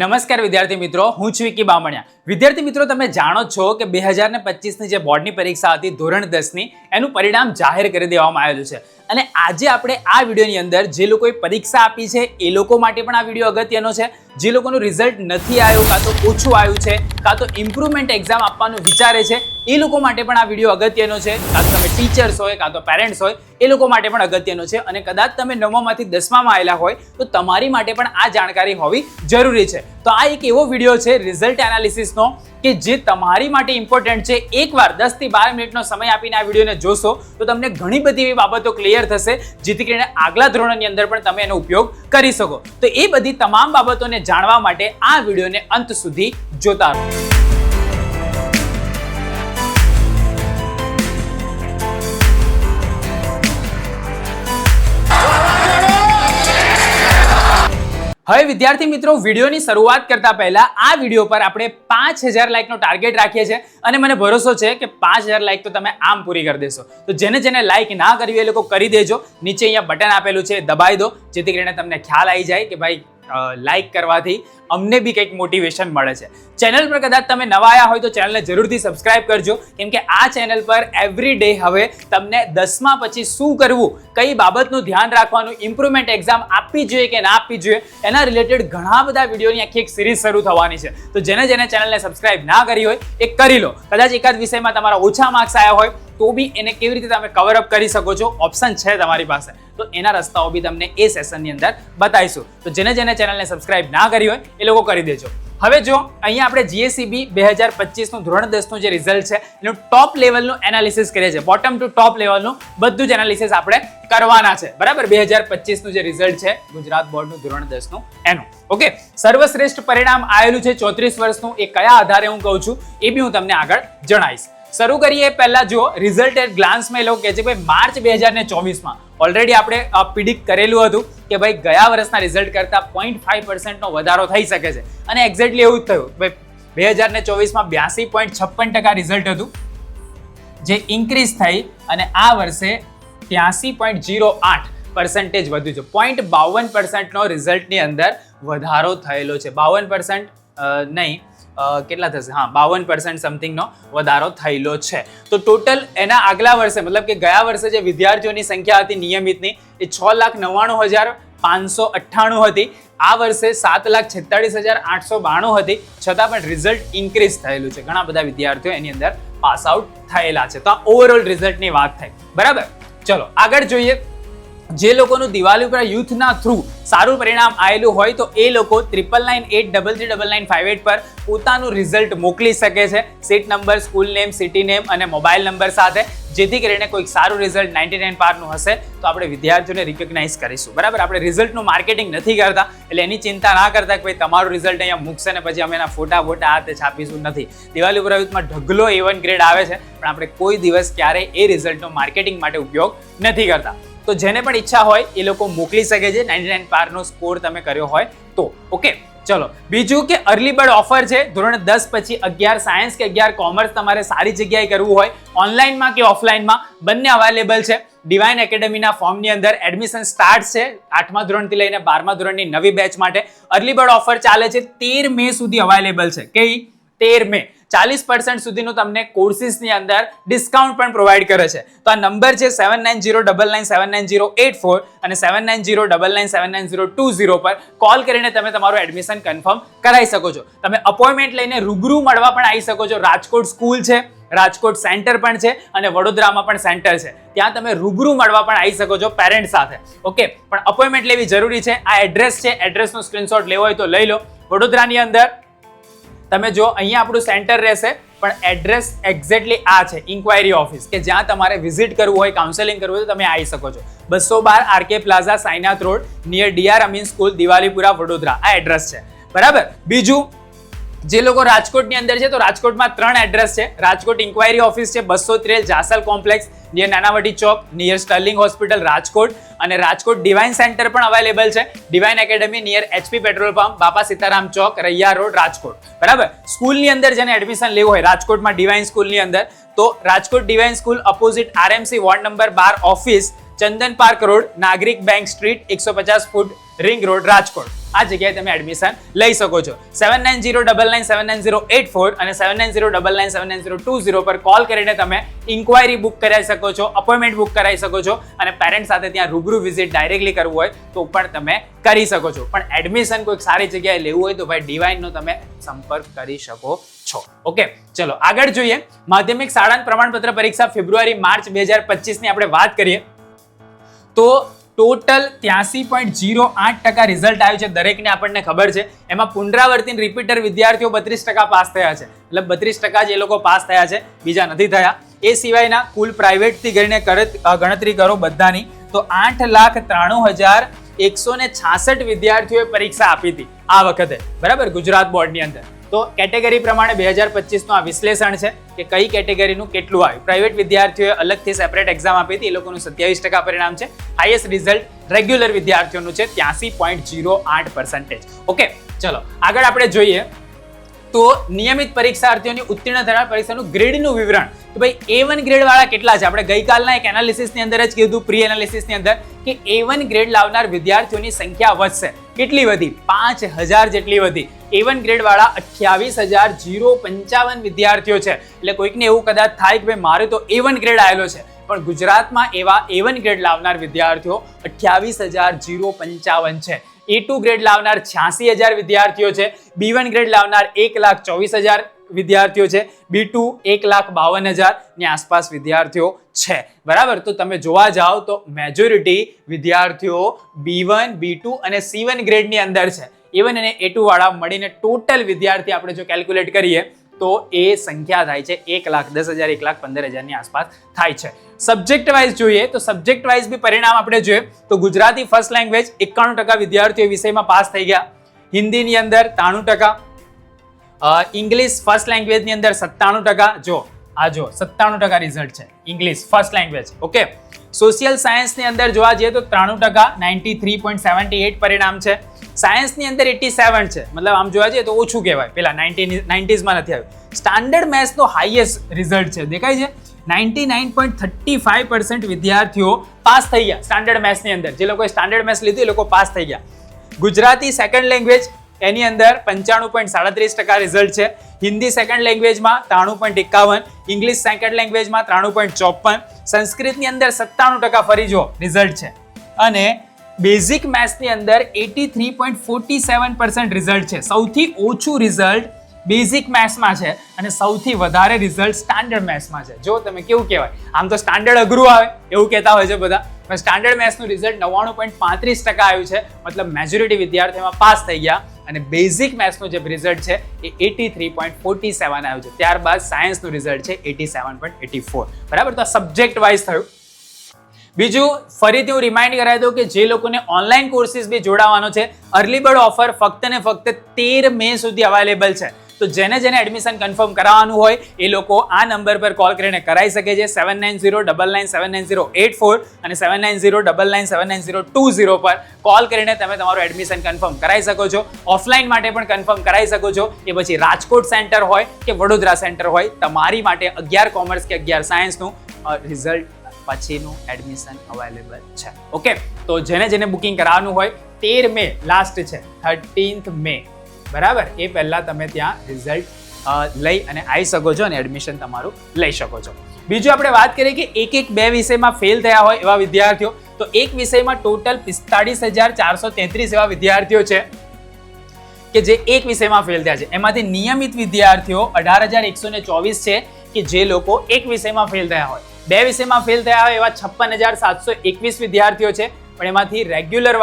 નમસ્કાર વિદ્યાર્થી મિત્રો, હું છું વિકી બામણિયા. વિદ્યાર્થી મિત્રો, તમે જાણો છો કે 2025ની જે બોર્ડની પરીક્ષા હતી ધોરણ 10ની, એનું પરિણામ જાહેર કરી દેવામાં આવેલું છે. અને આજે આપણે આ વિડીયોની અંદર જે લોકોએ પરીક્ષા આપી છે એ લોકો માટે પણ આ વિડીયો અગત્યનો છે. જે લોકોનું રિઝલ્ટ નથી આવ્યું, કાં તો ઓછું આવ્યું છે, કાં તો ઇમ્પ્રુવમેન્ટ એક્ઝામ આપવાનું વિચારે છે, એ લોકો માટે પણ આ વિડીયો અગત્યનો છે. કાં તો તમે ટીચર્સ હોય, કાં તો પેરેન્ટ્સ હોય, એ લોકો માટે પણ અગત્યનો છે. અને કદાચ તમે 9માંથી 10માં આવેલા હોય તો તમારી માટે પણ આ જાણકારી હોવી જરૂરી છે. તો આ એક એવો વિડીયો છે રિઝલ્ટ એનાલિસિસનો કે જે તમારી માટે ઇમ્પોર્ટન્ટ છે. એકવાર 10 થી 12 મિનિટનો સમય આપીને આ વિડીયોને જોશો તો તમને ઘણી બધી એવી બાબતો ક્લિયર થશે, જેથી કરીને આગલા ધોરણની અંદર પણ તમે એનો ઉપયોગ કરી શકો. તો એ બધી તમામ બાબતોને જાણવા માટે આ વિડીયોને અંત સુધી જોતા રહો. હવે વિદ્યાર્થી મિત્રો, વિડીયોની શરૂઆત કરતા પહેલા આ વિડીયો પર આપણે 5000 લાઈકનો ટાર્ગેટ રાખીએ છીએ અને મને ભરોસો છે કે 5000 લાઈક તો તમે આમ પૂરી કરી દેશો. તો જેને લાઈક ના કરવી એ લોકો કરી દેજો. નીચે અહીંયા બટન આપેલું છે, દબાઈ દો, જેથી કરીને તમને ખ્યાલ આવી જાય કે ભાઈ લાઈક કરવાથી અમને બી કંઈક મોટિવેશન મળે છે. ચેનલ પર કદાચ તમે નવા આવ્યા હોય તો ચેનલને જરૂરથી સબસ્ક્રાઇબ કરજો, કેમ કે આ ચેનલ પર એવરી ડે હવે તમને 10મા પછી શું કરવું, કઈ બાબતનું ધ્યાન રાખવાનું, ઇમ્પ્રુવમેન્ટ એક્ઝામ આપવી જોઈએ કે ના આપવી જોઈએ, એના રિલેટેડ ઘણા બધા વિડીયોની આખી એક સિરીઝ શરૂ થવાની છે. તો જેને ચેનલને સબસ્ક્રાઇબ ના કરી હોય એ કરી લો. કદાચ એકાદ વિષયમાં તમારા ઓછા માર્ક્સ આવ્યા હોય તો બી એને કેવી રીતે તમે કવર અપ કરી શકો છો, ઓપ્શન છે તમારી પાસે. તો એના રસ્તાઓ બી તમને એ સેશનની અંદર બતાવીશું. તો જેને ચેનલને સબસ્ક્રાઇબ ના કરી હોય એ લોકો કરી દેજો. હવે જો અહીંયા આપણે જીએસઈબી 2025નું ધોરણ 10નું જે રિઝલ્ટ છે એનું ટોપ લેવલનું એનાલિસિસ કરીએ છીએ. બોટમ ટુ ટોપ લેવલનું બધું જ એનાલિસિસ આપણે કરવાના છે. બરાબર, 2025નું જે રિઝલ્ટ છે ગુજરાત બોર્ડનું ધોરણ 10નું એનું. ઓકે, સર્વશ્રેષ્ઠ પરિણામ આવેલું છે 34 વર્ષનું. એ કયા આધારે હું કહું છું એ બી હું તમને આગળ જણાવીશ. શરૂ કરીએ પહેલા જો રિઝલ્ટ એટ ગ્લાન્સમાં એ લોકો કહે છે ભાઈ માર્ચ 2024માં ઓલરેડી આપણે પ્રિડિક્ટ કરેલું હતું કે ભાઈ ગયા વર્ષના રિઝલ્ટ કરતાં 0.5% વધારો થઈ શકે છે. અને એક્ઝેક્ટલી એવું જ થયું. ભાઈ 2024માં 82.56% રિઝલ્ટ હતું, જે ઇન્ક્રીઝ થઈ અને આ વર્ષે 83.08% વધ્યું છે. 0.52%નો રિઝલ્ટની અંદર વધારો થયેલો છે. 52% નહીં, કેટલા થશે? હા, 52% સમથિંગનો વધારો થયેલો છે. તો ટોટલ એના આગલા વર્ષે મતલબ કે ગયા વર્ષે જે વિદ્યાર્થીઓની સંખ્યા હતી નિયમિતની એ 6,99,598 હતી. આ વર્ષે 7,46,892 હતી. છતાં પણ રિઝલ્ટ ઇન્ક્રીઝ થયેલું છે. ઘણા બધા વિદ્યાર્થીઓ એની અંદર પાસ આઉટ થયેલા છે. તો આ ઓવરઓલ રિઝલ્ટની વાત થઈ. બરાબર, ચલો આગળ જોઈએ. જે લોકોનું દિવાળી ઉપર યુથના થ્રુ સારું પરિણામ આવેલું હોય તો એ લોકો 9998339958 પર પોતાનું રિઝલ્ટ મોકલી શકે છે. Seat number, school name, city name અને મોબાઈલ નંબર સાથે, જેથી કરીને કોઈક સારું રિઝલ્ટ 99 પારનું હશે તો આપણે વિદ્યાર્થીઓને રિકોગ્નાઇઝ કરીશું. બરાબર, આપણે રિઝલ્ટનું માર્કેટિંગ નથી કરતા, એટલે એની ચિંતા ના કરતા કે ભાઈ તમારું રિઝલ્ટ અહીંયા મૂકશે ને પછી અમે એના ફોટા હાથે છાપીશું. નથી. દિવાળી ઉપર યુથમાં ઢગલો A1 ગ્રેડ આવે છે, પણ આપણે કોઈ દિવસ ક્યારેય એ રિઝલ્ટનો માર્કેટિંગ માટે ઉપયોગ નથી કરતા. તો જેને પણ ઈચ્છા હોય એ લોકો મોકલી શકે છે 99 પારનો સ્કોર તમે કર્યો હોય તો. ઓકે, ચલો બીજું કે અર્લી બર્ડ ઓફર છે. ધોરણ 10 પછી 11 સાયન્સ કે 11 કોમર્સ તમારે સારી જગ્યાએ કરવું હોય, ઓનલાઈનમાં કે ઓફલાઈનમાં બંને અવેલેબલ છે. ડિવાઇન એકેડમીના ફોર્મની અંદર એડમિશન સ્ટાર્ટ છે 8મા ધોરણથી લઈને 12મા ધોરણની નવી બેચ માટે. અર્લી બર્ડ ઓફર ચાલે છે 13 મે સુધી અવેલેબલ છે. કઈ? 13 મે. 40% સુધીનું તમને કોર્સિસની અંદર ડિસ્કાઉન્ટ પણ પ્રોવાઈડ કરે છે. તો આ નંબર છે 7909979084 અને 7909979020 પર કોલ કરીને તમે તમારું એડમિશન કન્ફર્મ કરાવી શકો છો. તમે અપોઇન્ટમેન્ટ લઈને રૂબરૂ મળવા પણ આવી શકો છો. રાજકોટ સ્કૂલ છે, રાજકોટ સેન્ટર પણ છે અને વડોદરામાં પણ સેન્ટર છે. ત્યાં તમે રૂબરૂ મળવા પણ આવી શકો છો પેરેન્ટ સાથે. ઓકે, પણ અપોઇન્ટમેન્ટ લેવી જરૂરી છે. આ એડ્રેસ છે, એડ્રેસનો સ્ક્રીનશોટ લેવો હોય તો લઈ લો. વડોદરાની અંદર તમે જો અહીંયા આપણું સેન્ટર રહેશે, પણ એડ્રેસ એક્ઝેક્ટલી આ છે, ઇન્ક્વાયરી ઓફિસ, કે જ્યાં તમારે વિઝિટ કરવું હોય, કાઉન્સેલિંગ કરવું હોય તો તમે આવી શકો છો. 212 R K plaza, Sainath road, near DR Amin school, Diwalipura, Vadodara. આ એડ્રેસ છે. બરાબર. બીજું, જે લોકો રાજકોટની અંદર છે તો રાજકોટમાં 3 એડ્રેસ છે. રાજકોટ ઇન્ક્વાયરી ઓફિસ છે 213 જાસલ કોમ્પ્લેક્સ, નિયર નાનાવટી ચોક, નિયર સ્ટર્લિંગ હોસ્પિટલ, રાજકોટ. અને રાજકોટ ડિવાઇન સેન્ટર પણ અવેલેબલ છે. Divine academy near HP petrol pump, બાપા સીતારામ ચોક, રૈયા રોડ, રાજકોટ. બરાબર. સ્કૂલની અંદર જેને એડમિશન લેવું હોય રાજકોટમાં ડિવાઇન સ્કૂલની અંદર, તો Rajkot divine school opposite RMC ward number 12 office, Chandan park road, Nagrik bank street, 150 foot, ring road, Rajkot. આ જગ્યાએ તમે એડમિશન લઈ શકો છો. 7909979084 અને 7909979020 પર કોલ કરીને તમે ઇન્ક્વાયરી બુક કરાવી શકો છો, અપોઇન્ટમેન્ટ બુક કરાવી શકો છો અને પેરેન્ટ સાથે ત્યાં રૂબરૂ વિઝિટ ડાયરેક્ટલી કરવું હોય તો પણ તમે કરી શકો છો. પણ એડમિશન કોઈક સારી જગ્યાએ લેવું હોય તો ભાઈ ડિવાઇનનો તમે સંપર્ક કરી શકો છો. ઓકે, ચલો આગળ જોઈએ. માધ્યમિક શાળાંત પ્રમાણપત્ર પરીક્ષા ફેબ્રુઆરી-માર્ચ 2025 ની આપણે વાત કરીએ તો ટોટલ 83.08% રિઝલ્ટ આવ્યું છે. દરેકને આપણને ખબર છે. એમાં પુનરાવર્તિત રિપીટર વિદ્યાર્થીઓ 32% પાસ થયા છે. મતલબ 32% જ એ લોકો પાસ થયા છે, બીજા નથી થયા. એ સિવાયના કુલ પ્રાઇવેટથી કરીને ગણતરી કરો બધાની તો 8,93,166 વિદ્યાર્થીઓએ પરીક્ષા આપી હતી આ વખતે, બરાબર, ગુજરાત બોર્ડની અંદર. તો કેટેગરી પ્રમાણે 2025 નું આ વિશ્લેષણ છે કે કઈ કેટેગરીનું કેટલું આવ્યું. પ્રાઇવેટ વિદ્યાર્થીઓએ અલગથી સેપરેટ એક્ઝામ આપી હતી, એ લોકોનું 27% પરિણામ છે. હાઈએસ્ટ રિઝલ્ટ રેગ્યુલર વિદ્યાર્થીઓનું છે 83.08%. ઓકે, ચલો આગળ આપણે જોઈએ તો નિયમિત પરીક્ષાર્થીઓની ઉત્તીર્ણ થનાર પરીક્ષાનું ગ્રેડનું વિવરણ કે ભાઈ A1 ગ્રેડ વાળા કેટલા છે. આપણે ગઈકાલના એક એનાલિસિસની અંદર જ કીધું, પ્રી એનાલિસિસની અંદર, કે A1 ગ્રેડ લાવનાર વિદ્યાર્થીઓની સંખ્યા વધશે. કેટલી વધી? 5000 જેટલી વધી. A1 ગ્રેડ વાળા 28,055 વિદ્યાર્થીઓ છે. એટલે કોઈકને એવું કદાચ થાય કે ભાઈ મારે તો A1 ગ્રેડ આવેલો છે, પણ ગુજરાતમાં એવા A1 ગ્રેડ લાવનાર વિદ્યાર્થીઓ 28,055 છે. A2 ગ્રેડ લાવનાર 86,000 વિદ્યાર્થીઓ છે. B1 ગ્રેડ લાવનાર 1,24,000 વિદ્યાર્થીઓ છે. B2 1,52,000 ની આસપાસ વિદ્યાર્થીઓ છે, બરાબર. તો તમે જોવા જાઓ તો મેજોરિટી વિદ્યાર્થીઓ B1, B2 અને C1 ગ્રેડની અંદર છે. A1 અને A2 વાળા મળીને ટોટલ વિદ્યાર્થી આપણે જો કેલ્ક્યુલેટ કરીએ તો એ સંખ્યા થાય છે 1,10,000, 1,15,000 ની આસપાસ થાય છે. સબ્જેક્ટ વાઇઝ જોઈએ તો સબ્જેક્ટ વાઇઝ બી પરિણામ આપણે જોઈએ તો ગુજરાતી ફર્સ્ટ લેંગ્વેજ 91% વિદ્યાર્થીઓ વિષયમાં પાસ થઈ ગયા. હિન્દીની અંદર 93%, ઇંગ્લિશ ફર્સ્ટ લેંગ્વેજની અંદર 97%. જો 97% રિઝલ્ટ છે English first language. Okay, social સાયન્સની અંદર જોવા જઈએ તો 93%, 93.78 પરિણામ છે. સાયન્સની અંદર 87 છે, મતલબ આમ જોવા જઈએ તો ઓછું કહેવાય, પેલા 90s માં નથી આવ્યું. સ્ટાન્ડર્ડ મેથ્સનો હાઈએસ્ટ રિઝલ્ટ છે, દેખાય છે, 99.35% વિદ્યાર્થીઓ પાસ થઈ ગયા સ્ટાન્ડર્ડ મેથ્સની અંદર. જે લોકોએ સ્ટાન્ડર્ડ મેથ્સ લીધું એ લોકો પાસ થઈ ગયા. ગુજરાતી સેકન્ડ લેંગ્વેજ એની અંદર 95.37% રિઝલ્ટ છે. હિન્દી સેકન્ડ લેંગ્વેજમાં 93.51, ઇંગ્લિશ સેકન્ડ લેંગ્વેજમાં 93.54, સંસ્કૃતની અંદર 97% ફરી જો રિઝલ્ટ છે. અને બેઝિક મેથ્સની અંદર 83.47% રિઝલ્ટ છે. સૌથી ઓછું રિઝલ્ટ બેઝિક મેથ્સમાં છે અને સૌથી વધારે રિઝલ્ટ સ્ટાન્ડર્ડ મેથ્સમાં છે. જો તમે કેવું કહેવાય, આમ તો સ્ટાન્ડર્ડ અઘરું આવે એવું કહેતા હોય છે બધા, પણ સ્ટાન્ડર્ડ મેથ્સનું રિઝલ્ટ 99.35% આવ્યું છે. મતલબ મેજોરિટી વિદ્યાર્થીઓમાં પાસ થઈ ગયા. અને બેઝિક મેથ્સનું જે રિઝલ્ટ છે એ 83.47 આવ્યું છે. ત્યારબાદ સાયન્સનું રિઝલ્ટ છે 87.84, બરાબર. તો આ સબ્જેક્ટ વાઇઝ થયું. બીજું ફરીથી હું રિમાઇન્ડ કરાવી દઉં કે જે લોકોને ઓનલાઈન કોર્સિસ બી જોડાવાનો છે, અર્લી બર્ડ ઓફર ફક્ત ને ફક્ત 13 મે સુધી અવેલેબલ છે. તો જેને એડમિશન કન્ફર્મ કરાવવાનું હોય એ લોકો આ નંબર પર કોલ કરીને કરાવી શકે છે. 7909979084 અને 7909979020 પર કોલ કરીને તમે તમારું એડમિશન કન્ફર્મ કરાવી શકો છો. ઓફલાઈન માટે પણ કન્ફર્મ કરાવી શકો છો. એ પછી રાજકોટ સેન્ટર હોય કે વડોદરા સેન્ટર હોય, તમારી માટે 11 કોમર્સ કે 11 સાયન્સનું રિઝલ્ટ પછીનું એડમિશન અવેલેબલ છે. ઓકે, તો જેને બુકિંગ કરાવવાનું હોય 13 મે લાસ્ટ છે, 13th મે, બરાબર, એ પહેલા તમે ત્યાં રિઝલ્ટ લઈ અને આવી શકો છો અને એડમિશન તમારું લઈ શકો છો. બીજું આપણે વાત કરીએ કે એક બે વિષયમાં ફેલ થયા હોય એવા વિદ્યાર્થીઓ, તો એક વિષયમાં ટોટલ 45,433 એવા વિદ્યાર્થીઓ છે કે જે એક વિષયમાં ફેલ થયા છે. એમાંથી નિયમિત વિદ્યાર્થીઓ 18,124 છે કે જે લોકો એક વિષયમાં ફેલ થયા હોય. બે વિષયમાં ફેલ થયા હોય એવા 56,721 વિદ્યાર્થીઓ છે, પણ એમાંથી રેગ્યુલર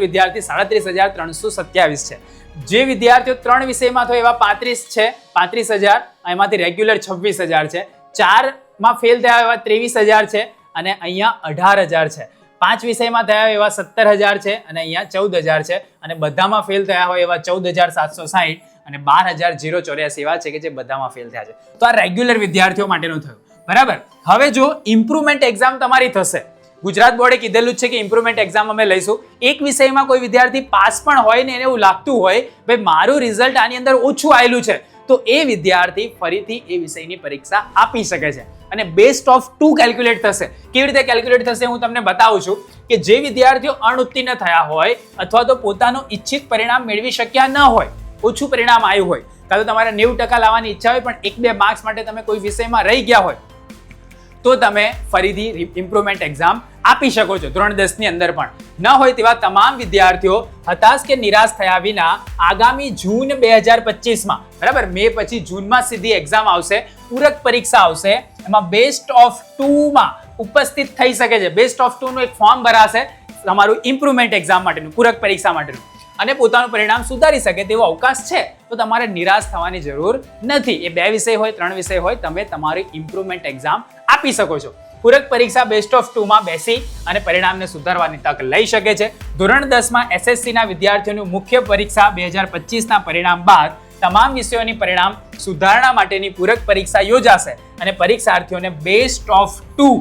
વિદ્યાર્થી 37,327 છે. જે વિદ્યાર્થીઓ 3 વિષયમાં થયો એવા 35 છે, 35,000, એમાંથી રેગ્યુલર 26,000 છે. 4માં ફેલ થયા એવા 23,000 છે અને અહીંયા 18,000 છે. 5 વિષયમાં થયા એવા 17,000 છે અને અહીંયા 14,000 છે. અને બધામાં ફેલ થયા હોય એવા 14,760 અને 12,084 એવા છે કે જે બધામાં ફેલ થયા છે. તો આ રેગ્યુલર વિદ્યાર્થીઓ માટેનું થયું, બરાબર. હવે જો ઇમ્પ્રુવમેન્ટ એક્ઝામ તમારી થશે, ગુજરાત બોર્ડે કીધેલું છે કે ઇમ્પ્રુવમેન્ટ એક્ઝામ અમે લઈશું. એક વિષયમાં કોઈ વિદ્યાર્થી પાસ પણ હોય ને એને એવું લાગતું હોય ભાઈ મારું રિઝલ્ટ આની અંદર ઓછું આવેલું છે, તો એ વિદ્યાર્થી ફરીથી એ વિષયની પરીક્ષા આપી શકે છે. અને બેસ્ટ ઓફ 2 કેલ્ક્યુલેટ થશે. કેવી રીતે કેલ્ક્યુલેટ થશે હું તમને બતાવું છું કે જે વિદ્યાર્થીઓ અનુત્તીર્ણ થયા હોય અથવા તો પોતાનું ઈચ્છિત પરિણામ મેળવી શક્યા ન હોય, ઓછું પરિણામ આવ્યું હોય, કાં તો તમારે 90% લાવવાની ઈચ્છા હોય પણ 1-2 માર્ક્સ માટે તમે કોઈ વિષયમાં રહી ગયા હોય, તો તમે ફરીથી ઇમ્પ્રુવમેન્ટ એક્ઝામ આપી શકો છો. ધોરણ 10 ની અંદર પણ ન હોય તેવા તમામ વિદ્યાર્થીઓ હતાશ કે નિરાશ થયા વિના આગામી જૂન 2025માં, બરાબર, મે પછી જૂનમાં સીધી એક્ઝામ આવશે, પૂરક પરીક્ષા આવશે, એમાં બેસ્ટ ઓફ 2માં ઉપસ્થિત થઈ શકે છે. બેસ્ટ ઓફ 2 નું એક ફોર્મ ભરાશે તમારું ઇમ્પ્રુવમેન્ટ એક્ઝામ માટેનું, પૂરક પરીક્ષા માટેનું, અને પોતાનું પરિણામ સુધારી શકે તેવો અવકાશ છે. તો તમારે નિરાશ થવાની જરૂર નથી. એ 2 વિષય હોય, 3 વિષય હોય, તમે તમારી ઇમ્પ્રુવમેન્ટ એક્ઝામ આપી શકો છો. પૂરક પરીક્ષા બેસ્ટ ઓફ 2માં બેસી અને પરિણામને સુધારવાની તક લઈ શકે છે. ધોરણ 10માં એસએસસીના વિદ્યાર્થીઓની મુખ્ય પરીક્ષા 2025ના પરિણામ બાદ તમામ વિષયોની પરિણામ સુધારણા માટેની પૂરક પરીક્ષા યોજાશે અને પરીક્ષાર્થીઓને બેસ્ટ ઓફ 2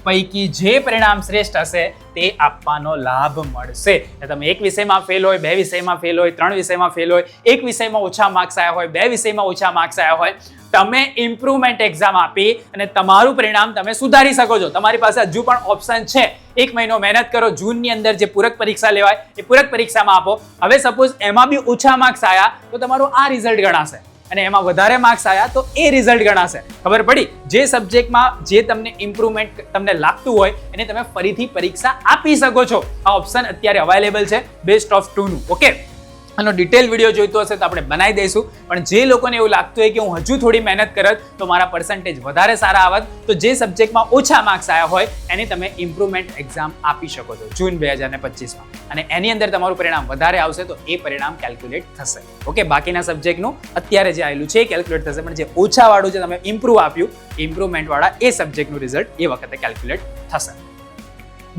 પૈકી જે પરિણામ શ્રેષ્ઠ હશે તે આપવાનો લાભ મળશે. તમે એક વિષયમાં ફેલ હોય, 2 વિષયમાં ફેલ હોય, 3 વિષયમાં ફેલ હોય, એક વિષયમાં ઓછા માર્ક્સ આવ્યા હોય, 2 વિષયમાં ઓછા માર્ક્સ આવ્યા હોય, તમે ઇમ્પ્રુવમેન્ટ એક્ઝામ આપી અને તમારું પરિણામ તમે સુધારી શકો છો. તમારી પાસે હજુ પણ ઓપ્શન છે. 1 મહિનો મહેનત કરો, જૂનની અંદર જે પૂરક પરીક્ષા લેવાય એ પૂરક પરીક્ષામાં આપો. હવે સપોઝ એમાં બી ઓછા માર્ક્સ આવ્યા તો તમારું આ રિઝલ્ટ ગણાશે અને એમાં વધારે માર્ક્સ આવ્યા તો એ રિઝલ્ટ ગણાશે. ખબર પડી? જે સબ્જેક્ટમાં જે તમને ઇમ્પ્રુવમેન્ટ તમને લાગતું હોય એને તમે ફરીથી પરીક્ષા આપી શકો છો. આ ઓપ્શન અત્યારે અવેલેબલ છે બેસ્ટ ઓફ 2 નું. ઓકે, આનો ડિટેલ વિડીયો જોઈતો હશે તો આપણે બનાવી દઈશું. પણ જે લોકોને એવું લાગતું હોય કે હું હજુ થોડી મહેનત કરત તો મારા પર્સન્ટેજ વધારે સારા આવત, તો જે સબ્જેક્ટમાં ઓછા માર્ક્સ આવ્યા હોય એની તમે ઇમ્પ્રુવમેન્ટ એક્ઝામ આપી શકો છો જૂન 2025માં, અને એની અંદર તમારું પરિણામ વધારે આવશે તો એ પરિણામ કેલ્ક્યુલેટ થશે. ઓકે, બાકીના સબ્જેક્ટનું અત્યારે જે આવેલું છે એ કેલ્ક્યુલેટ થશે, પણ જે ઓછા વાળું જે તમે ઇમ્પ્રુવ આપ્યું, ઇમ્પ્રુવમેન્ટ વાળા એ સબ્જેક્ટનું રિઝલ્ટ એ વખતે કેલ્ક્યુલેટ થશે.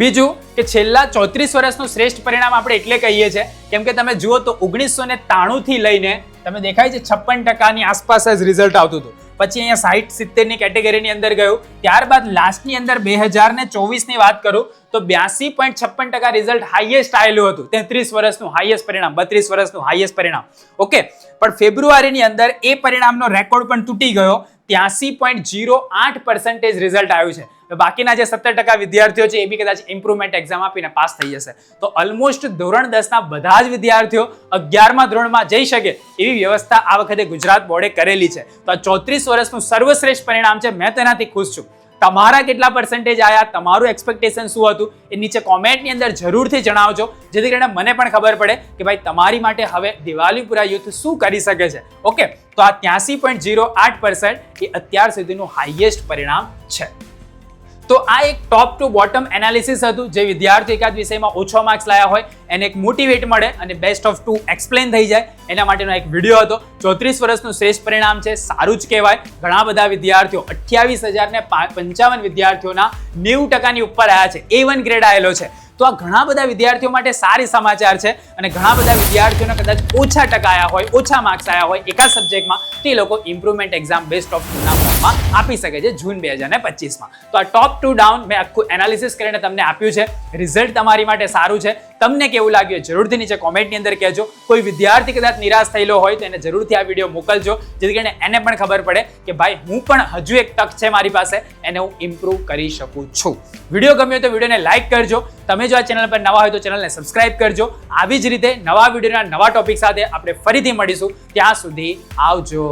બીજું કે છેલ્લા 34 વર્ષનું શ્રેષ્ઠ પરિણામ આપણે એટલે કહીએ છીએ કેમ કે તમે જુઓ તો 1993 થી લઈને તમે દેખાય છે 56% આસપાસ જ રિઝલ્ટ આવતું હતું. પછી અહીંયા 60-70 ની કેટેગરીની અંદર ગયું. ત્યારબાદ લાસ્ટની અંદર 2024 ની વાત કરું તો 82.56% રિઝલ્ટ હાઈએસ્ટ આવેલું હતું. 33 વર્ષનું હાઈએસ્ટ પરિણામ, 32 વર્ષનું હાઈએસ્ટ પરિણામ. ઓકે, પણ ફેબ્રુઆરીની અંદર એ પરિણામનો રેકોર્ડ પણ તૂટી ગયો. 83.08% રિઝલ્ટ આવ્યું છે. બાકીના જે 17% વિદ્યાર્થીઓ છે એ બી કદાચ ઇમ્પ્રુવમેન્ટ એક્ઝામ આપીને પાસ થઈ જશે. તો ઓલમોસ્ટ ધોરણ 10 ના બધા જ વિદ્યાર્થીઓ 11મા ધોરણમાં જઈ શકે એવી વ્યવસ્થા આ વખતે ગુજરાત બોર્ડે કરેલી છે. તો આ 34 વર્ષનું સર્વશ્રેષ્ઠ પરિણામ છે. મેં તેનાથી ખુશ છું. તમારા કેટલા પર્સન્ટેજ આયા, તમારું એક્સપેક્ટેશન શું હતું એ નીચે કોમેન્ટની અંદર જરૂરથી જણાવજો, જેથી કરીને મને પણ ખબર પડે કે ભાઈ તમારી માટે હવે દિવાલીપુરા યુથ શું કરી શકે છે. ઓકે, તો આ 83.08% એ અત્યાર સુધીનું હાઈએસ્ટ પરિણામ છે. તો આ એક ટોપ ટુ બોટમ એનાલિસિસ હતું. જે વિદ્યાર્થી એકાદ વિષયમાં ઓછો માર્ક્સ લાયા હોય એને એક મોટિવેટ મળે અને બેસ્ટ ઓફ 2 એક્સપ્લેન થઈ જાય એના માટેનો એક વિડીયો હતો. 34 વર્ષનું શ્રેષ્ઠ પરિણામ છે, સારું જ કહેવાય. ઘણા બધા વિદ્યાર્થીઓ 28,055 વિદ્યાર્થીઓના 90% ઉપર આવ્યા છે. A1 ગ્રેડ આવેલો છે. તો આ ઘણા બધા વિદ્યાર્થીઓ માટે સારી સમાચાર છે અને ઘણા બધા વિદ્યાર્થીઓને કદાચ ઓછા ટકા આવ્યા હોય, ઓછા માર્ક્સ આવ્યા હોય એકા સબ્જેક્ટમાં, તે લોકો ઇમ્પ્રુવમેન્ટ એક્ઝામ બેસ્ટ ઓફ 2 ના ફોર્મમાં આપી શકે છે જૂન 2025માં. તો આ ટોપ ટુ ડાઉન મેં આખું એનાલિસિસ કરીને તમને આપ્યું છે. રિઝલ્ટ તમારી માટે સારું છે. તમને કેવું લાગ્યું જરૂરથી નીચે કોમેન્ટની અંદર કહેજો. કોઈ વિદ્યાર્થી કદાચ નિરાશ થયેલો હોય તો એને જરૂરથી આ વિડીયો મોકલજો, જેથી કરીને એને પણ ખબર પડે કે ભાઈ હું પણ હજુ એક તક છે મારી પાસે, એને હું ઇમ્પ્રુવ કરી શકું છું. વિડીયો ગમ્યો તો વિડીયોને લાઈક કરજો. તમે જો આ ચેનલ પર નવા હોય તો ચેનલને સબસ્ક્રાઇબ કરજો. આવી જ રીતે નવા વિડીયોના નવા ટોપિક સાથે આપણે ફરીથી મળીશું. ત્યાં સુધી આવજો.